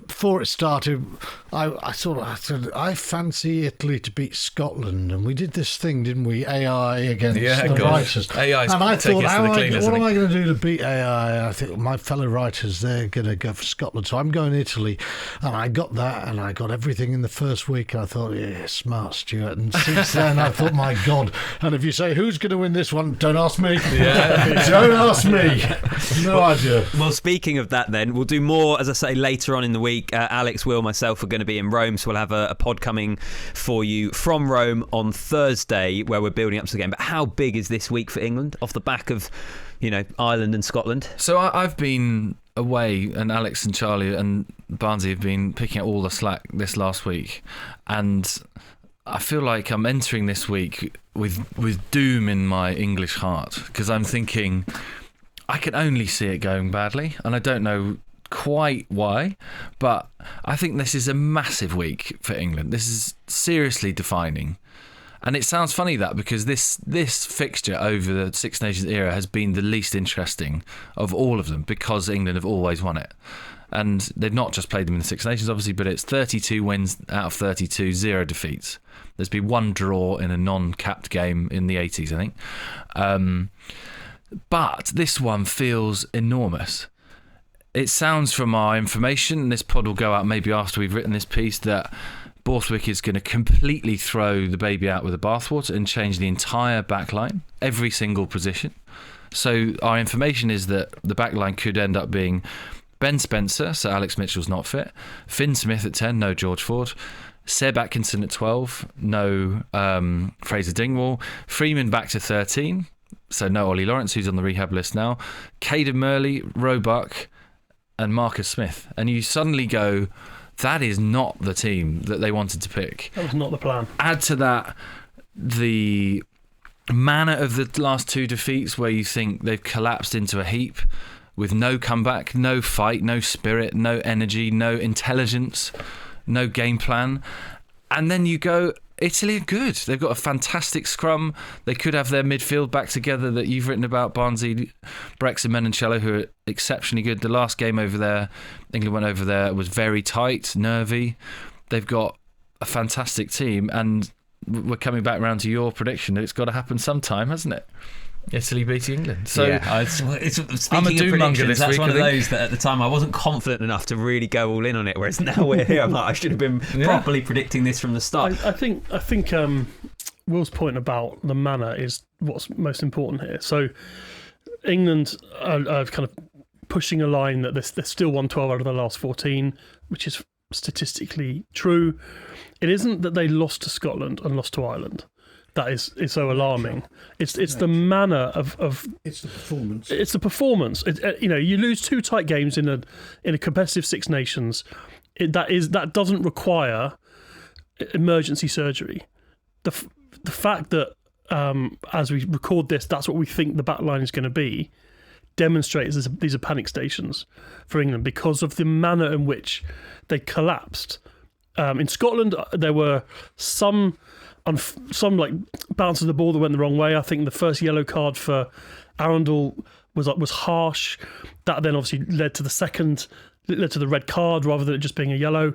Before it started, I said I fancy Italy to beat Scotland, and we did this thing, didn't we? AI against the writers. AI, and I thought, what am I going to do to beat AI? I think my fellow writers, they're going to go for Scotland, so I'm going Italy, and I got that, and I got everything in the first week, and I thought, yeah, smart, Stuart. And since then, I thought, my God. And if you say who's going to win this one, don't ask me. Don't ask me. No idea. Well, speaking of that, then we'll do more, as I say, later on in the week. Alex, Will, myself are going to be in Rome, so we'll have a pod coming for you from Rome on Thursday, where we're building up to the game. But how big is this week for England off the back of, Ireland and Scotland? So I've been away, and Alex and Charlie and Barnesy have been picking up all the slack this last week, and I feel like I'm entering this week with doom in my English heart, because I'm thinking I can only see it going badly, and I don't know quite why, but I think this is a massive week for England. This is seriously defining. And it sounds funny that because this fixture over the Six Nations era has been the least interesting of all of them because England have always won it. And they've not just played them in the Six Nations, obviously, but it's 32 wins out of 32, 0 defeats. There's been one draw in a non-capped game in the 80s, I think. But this one feels enormous. It sounds from our information, and this pod will go out maybe after we've written this piece, that Borthwick is going to completely throw the baby out with the bathwater and change the entire back line, every single position. So our information is that the back line could end up being Ben Spencer, so Alex Mitchell's not fit, Finn Smith at 10, no George Ford, Seb Atkinson at 12, no Fraser Dingwall, Freeman back to 13, so no Ollie Lawrence, who's on the rehab list now, Caden Murley, Roebuck and Marcus Smith. And you suddenly go, that is not the team that they wanted to pick. That was not the plan. Add to that the manner of the last two defeats where you think they've collapsed into a heap with no comeback, no fight, no spirit, no energy, no intelligence, no game plan. And then you go, Italy are good. They've got a fantastic scrum. They could have their midfield back together that you've written about, Barnsley, Brex and Menoncello, who are exceptionally good. The last game over there, England went over there, was very tight, nervy. They've got a fantastic team, and we're coming back round to your prediction. It's got to happen sometime, hasn't it? Italy beating England. So yeah, I'm a doom monger this that's week. One of those that at the time I wasn't confident enough to really go all in on it. Whereas now we're here, I'm like, I should have been properly predicting this from the start. I think Will's point about the manner is what's most important here. So England are kind of pushing a line that they've still won 12 out of the last 14, which is statistically true. It isn't that they lost to Scotland and lost to Ireland. That is so alarming. It's the manner of it's the performance. It's the performance. You lose two tight games in a competitive Six Nations. That doesn't require emergency surgery. The fact that as we record this, that's what we think the back line is going to be, demonstrates these are panic stations for England because of the manner in which they collapsed. In Scotland, there were some like bounces of the ball that went the wrong way. I think the first yellow card for Arundel was harsh. That then obviously led to the red card rather than it just being a yellow.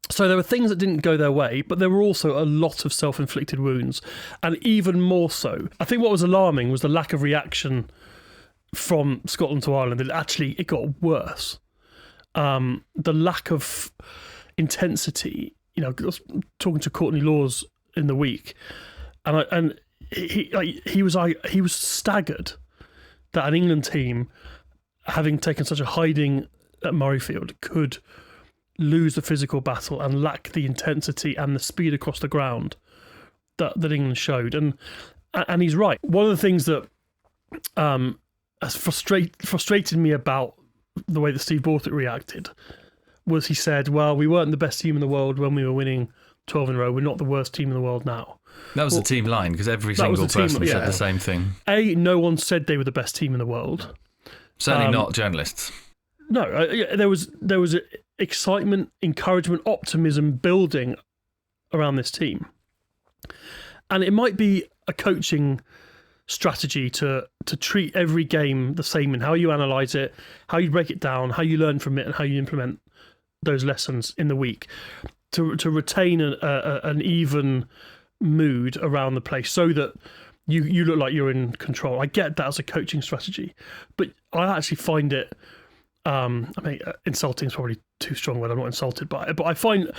So there were things that didn't go their way, but there were also a lot of self-inflicted wounds. And even more so, I think what was alarming was the lack of reaction from Scotland to Ireland. It got worse. The lack of intensity. I was talking to Courtney Laws in the week, and he was staggered that an England team, having taken such a hiding at Murrayfield, could lose the physical battle and lack the intensity and the speed across the ground that England showed. And he's right. One of the things that has frustrated me about the way that Steve Borthwick reacted was he said, well, we weren't the best team in the world when we were winning 12 in a row. We're not the worst team in the world now. That was the team line, because every single person said the same thing. No one said they were the best team in the world. Certainly not journalists. No, there was excitement, encouragement, optimism building around this team. And it might be a coaching strategy to treat every game the same in how you analyse it, how you break it down, how you learn from it, and how you implement those lessons in the week to retain an even mood around the place so that you look like you're in control. I get that as a coaching strategy, but I actually find it insulting is probably too strong when I'm not insulted by it, but I find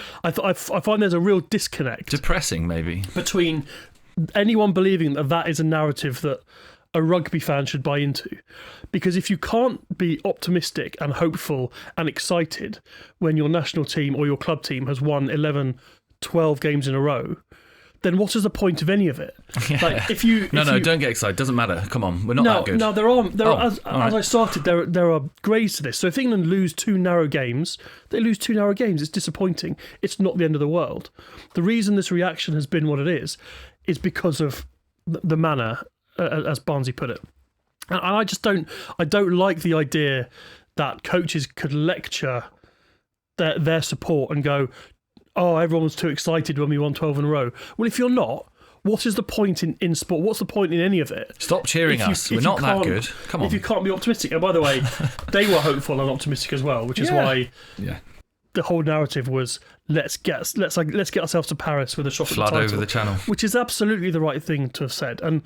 there's a real disconnect, depressing maybe, between anyone believing that is a narrative that a rugby fan should buy into. Because if you can't be optimistic and hopeful and excited when your national team or your club team has won 11, 12 games in a row, then what is the point of any of it? Yeah. Like don't get excited. Doesn't matter. Come on, we're not that good. No, there are. As I started, there are grades to this. So if England lose two narrow games, they lose two narrow games. It's disappointing. It's not the end of the world. The reason this reaction has been what it is because of the manner, as Barnsley put it. And I just don't like the idea that coaches could lecture their support and go, oh, everyone was too excited when we won 12 in a row. Well, if you're not, what is the point in sport? What's the point in any of it? Stop cheering us. We're not that good. Come on. If you can't be optimistic. And by the way, they were hopeful and optimistic as well, which is why the whole narrative was let's get ourselves to Paris with a shot at the title. Flood over the channel. Which is absolutely the right thing to have said. And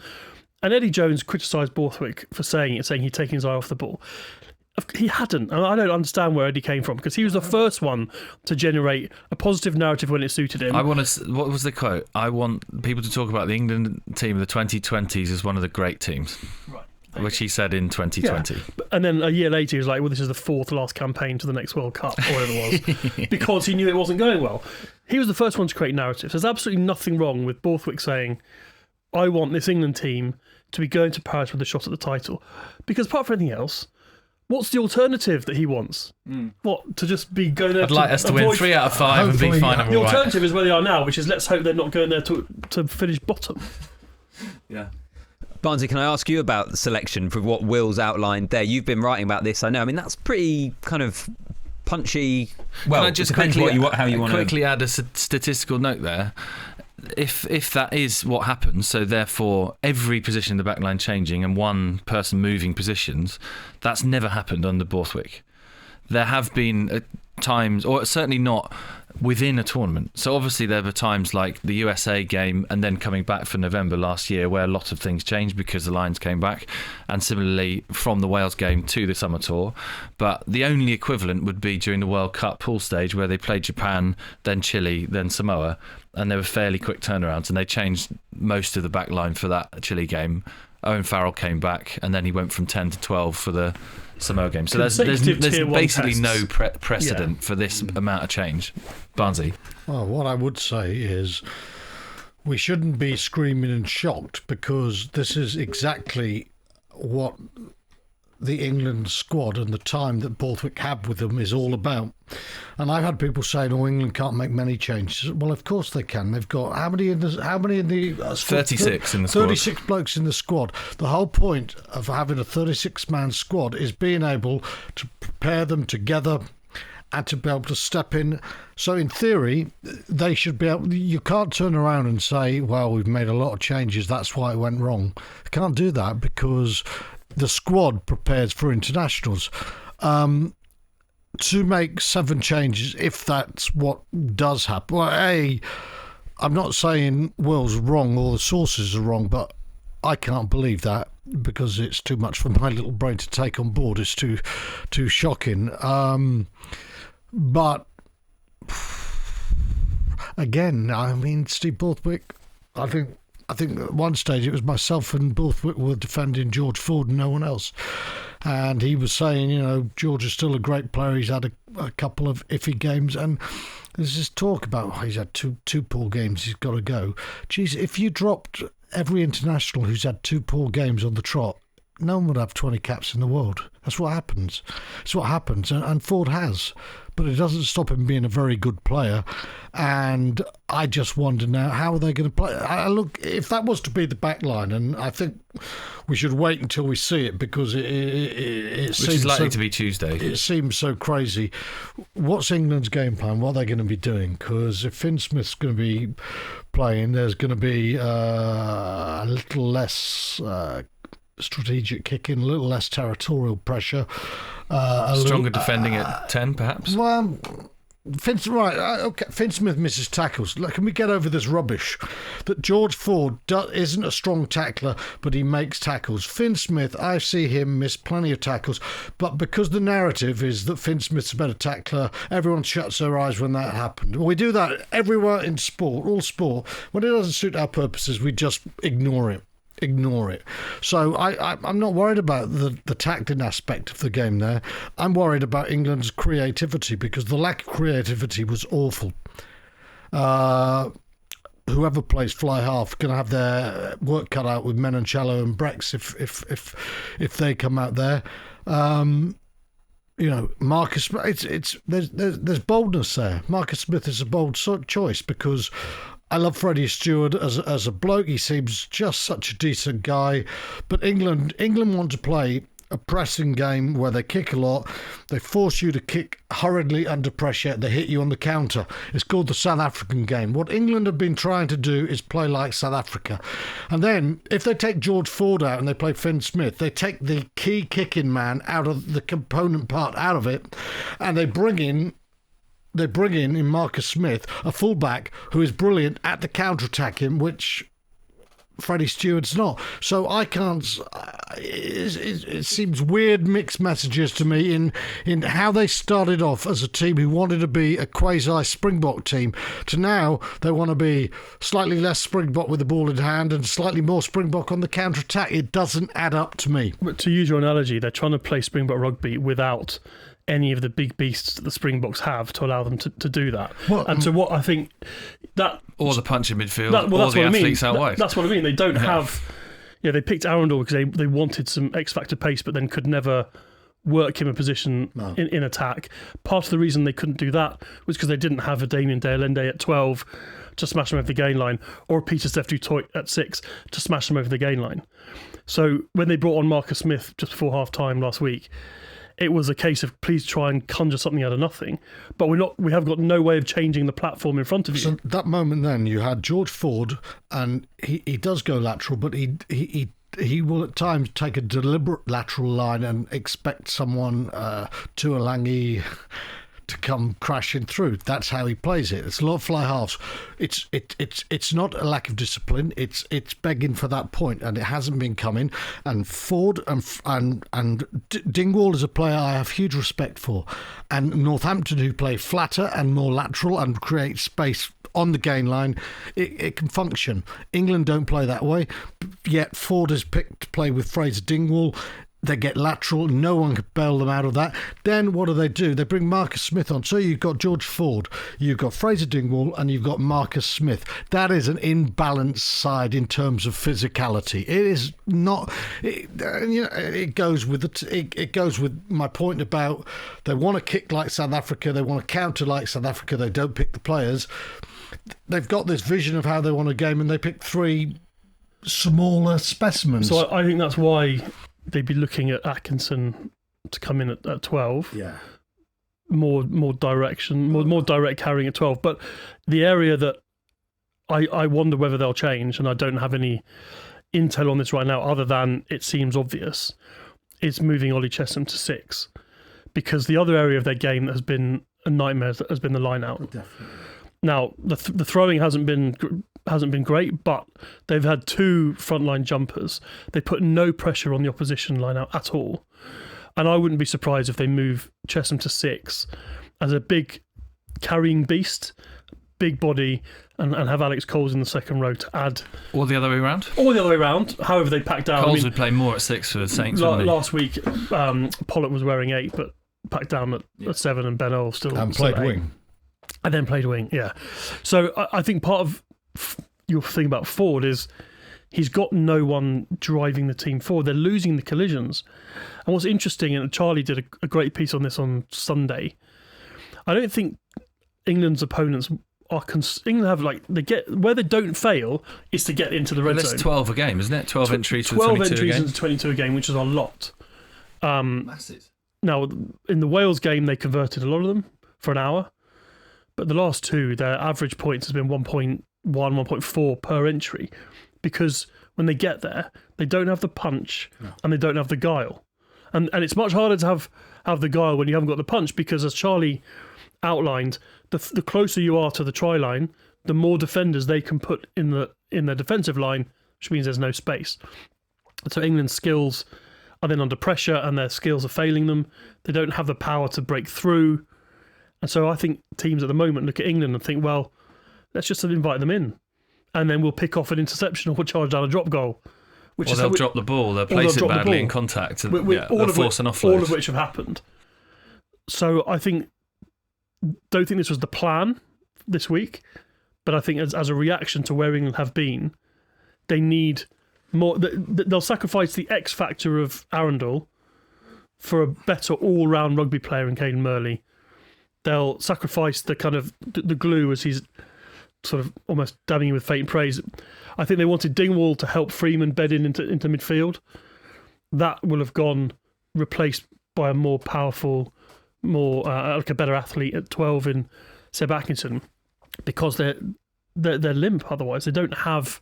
Eddie Jones criticised Borthwick for saying he'd taken his eye off the ball. He hadn't, and I don't understand where Eddie came from, because he was the first one to generate a positive narrative when it suited him. What was the quote? I want people to talk about the England team of the 2020s as one of the great teams. Right. Which he said in 2020. Yeah. And then a year later he was like, well, this is the fourth last campaign to the next World Cup, or whatever it was, because he knew it wasn't going well. He was the first one to create narratives. There's absolutely nothing wrong with Borthwick saying, I want this England team to be going to Paris with a shot at the title. Because apart from anything else, what's the alternative that he wants? What, to just be going there? I'd like us to win 3 out of 5 and be fine. The alternative is where they are now, which is let's hope they're not going there to finish bottom. Yeah. Barnesy, can I ask you about the selection for what Will's outlined there? You've been writing about this, I know. I mean, that's pretty kind of punchy. Well, can I just how you want to quickly add a statistical note there? If that is what happens, so therefore every position in the back line changing and one person moving positions, that's never happened under Borthwick. There have been times, or certainly not within a tournament. So obviously there were times like the USA game and then coming back for November last year where a lot of things changed because the Lions came back, and similarly from the Wales game to the summer tour. But the only equivalent would be during the World Cup pool stage where they played Japan, then Chile, then Samoa, and there were fairly quick turnarounds, and they changed most of the back line for that Chile game. Owen Farrell came back, and then he went from 10 to 12 for the Samoa game. So there's basically no precedent for this amount of change. Barnesy? Well, what I would say is we shouldn't be screaming and shocked, because this is exactly what the England squad and the time that Borthwick had with them is all about. And I've had people saying, "Oh, England can't make many changes." Well, of course they can. They've got how many in the squad? 36 in the squad. 36 blokes in the squad. The whole point of having a 36-man squad is being able to prepare them together and to be able to step in. So in theory, they should be able. You can't turn around and say, "Well, we've made a lot of changes, that's why it went wrong." You can't do that, because the squad prepares for internationals. To make 7 changes, if that's what does happen. Well, I'm not saying Will's wrong or the sources are wrong, but I can't believe that, because it's too much for my little brain to take on board. It's too shocking. But again, I mean, Steve Borthwick, I think at one stage it was myself and Borthwick were defending George Ford and no one else. And he was saying, George is still a great player. He's had a couple of iffy games. And there's this talk about, he's had two poor games, he's got to go. Geez, if you dropped every international who's had 2 poor games on the trot, no one would have 20 caps in the world. That's what happens. It's what happens. And Ford has. But it doesn't stop him being a very good player. And I just wonder now, how are they going to play? Look, if that was to be the back line, and I think we should wait until we see it, because it seems... Which is likely to be Tuesday. It seems so crazy. What's England's game plan? What are they going to be doing? Because if Finn Smith's going to be playing, there's going to be a little less... strategic kicking, a little less territorial pressure. Stronger defending at 10, perhaps? Well, Finn Smith misses tackles. Can we get over this rubbish that George Ford isn't a strong tackler, but he makes tackles? Finn Smith, I see him miss plenty of tackles, but because the narrative is that Finn Smith's a better tackler, everyone shuts their eyes when that happened. We do that everywhere in sport, all sport. When it doesn't suit our purposes, we just ignore it. So I'm not worried about the tacting aspect of the game there. I'm worried about England's creativity, because the lack of creativity was awful. Whoever plays fly half going to have their work cut out with Menoncello and Brex if they come out there. Marcus, there's boldness there. Marcus Smith is a bold choice, because I love Freddie Stewart as a bloke. He seems just such a decent guy. But England want to play a pressing game where they kick a lot. They force you to kick hurriedly under pressure. They hit you on the counter. It's called the South African game. What England have been trying to do is play like South Africa. And then if they take George Ford out and they play Finn Smith, they take the key kicking man out of the component part out of it, and they bring in Marcus Smith, a fullback who is brilliant at the counter-attacking, which Freddie Stewart's not. So I can't. It seems weird mixed messages to me in how they started off as a team who wanted to be a quasi Springbok team to now they want to be slightly less Springbok with the ball in hand and slightly more Springbok on the counter attack. It doesn't add up to me. But to use your analogy, they're trying to play Springbok rugby without any of the big beasts that the Springboks have to allow them to do that. Well, and so what I think that... Or the punch in midfield, or the athletes out wide. That's what I mean. They don't have... Yeah, they picked Arundel because they wanted some X-factor pace, but then could never work him a position in attack. Part of the reason they couldn't do that was because they didn't have a Damien Deolende at 12 to smash them over the gain line, or a Peter Steph du Toit at 6 to smash them over the gain line. So when they brought on Marcus Smith just before half-time last week, it was a case of please try and conjure something out of nothing, but we have got no way of changing the platform in front of you. So that moment then you had George Ford, and he does go lateral, but he will at times take a deliberate lateral line and expect someone Tuolangi to come crashing through. That's how he plays it. It's a lot of fly halves. It's not a lack of discipline. It's begging for that point, and it hasn't been coming. And Ford and Dingwall is a player I have huge respect for, and Northampton, who play flatter and more lateral and create space on the gain line, it can function. England don't play that way, yet Ford is picked to play with Fraser Dingwall. They get lateral. No one can bail them out of that. Then what do? They bring Marcus Smith on. So you've got George Ford, you've got Fraser Dingwall, and you've got Marcus Smith. That is an imbalanced side in terms of physicality. It is not. It goes with it goes with my point about they want to kick like South Africa. They want to counter like South Africa. They don't pick the players. They've got this vision of how they want a game, and they pick 3 smaller specimens. So I think that's why they'd be looking at Atkinson to come in at 12. Yeah. More direction, more direct carrying at 12. But the area that I wonder whether they'll change, and I don't have any intel on this right now other than it seems obvious, is moving Ollie Chesham to 6. Because the other area of their game that has been a nightmare has been the line out. Definitely. Now, the throwing hasn't been great, but they've had 2 frontline jumpers. They put no pressure on the opposition line out at all. And I wouldn't be surprised if they move Chesham to 6 as a big carrying beast, big body, and have Alex Coles in the second row to add. Or the other way around? Or the other way around, however they packed down. Coles would play more at 6 for the Saints, wouldn't he? Last week, Pollock was wearing 8, but packed down at 7, and Ben Earl still played 8. wing. And then played wing, yeah. So I think part of your thing about Ford is he's got no one driving the team forward. They're losing the collisions. And what's interesting, and Charlie did a great piece on this on Sunday, I don't think England's opponents are... England have, they get... Where they don't fail is to get into the red zone. That's 12 a game, isn't it? 12 entries to 12 22 entries a game. into 22 a game, which is a lot. Massive. Now, in the Wales game, they converted a lot of them for an hour. But the last 2, their average points has been 1.1, 1.4 per entry, because when they get there, they don't have the punch and they don't have the guile. And it's much harder to have the guile when you haven't got the punch, because as Charlie outlined, the closer you are to the try line, the more defenders they can put in their defensive line, which means there's no space. So England's skills are then under pressure and their skills are failing them. They don't have the power to break through. And so I think teams at the moment look at England and think, well, let's just invite them in, and then we'll pick off an interception or we'll charge down a drop goal. Or they'll drop the ball, they'll place it badly in contact, and they'll force an offload. All of which have happened. So I don't think this was the plan this week, but I think as a reaction to where England have been, they need more. They'll sacrifice the X factor of Arundel for a better all-round rugby player in Caden Murley. They'll sacrifice the kind of the glue, as he's sort of almost dabbing with faint praise. I think they wanted Dingwall to help Freeman bed into midfield. That will have gone replaced by a more powerful, more like a better athlete at 12 in Seb Atkinson, because they're limp. Otherwise, they don't have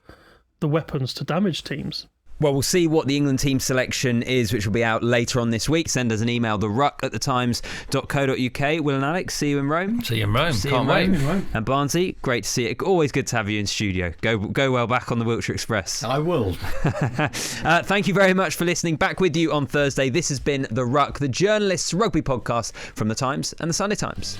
the weapons to damage teams. Well, we'll see what the England team selection is, which will be out later on this week. Send us an email, theruck@thetimes.co.uk. Will and Alex, see you in Rome. See you in Rome. Can't wait. And Barnesy, great to see it. Always good to have you in studio. Go well back on the Wiltshire Express. I will. Thank you very much for listening. Back with you on Thursday. This has been The Ruck, the journalists' rugby podcast from The Times and The Sunday Times.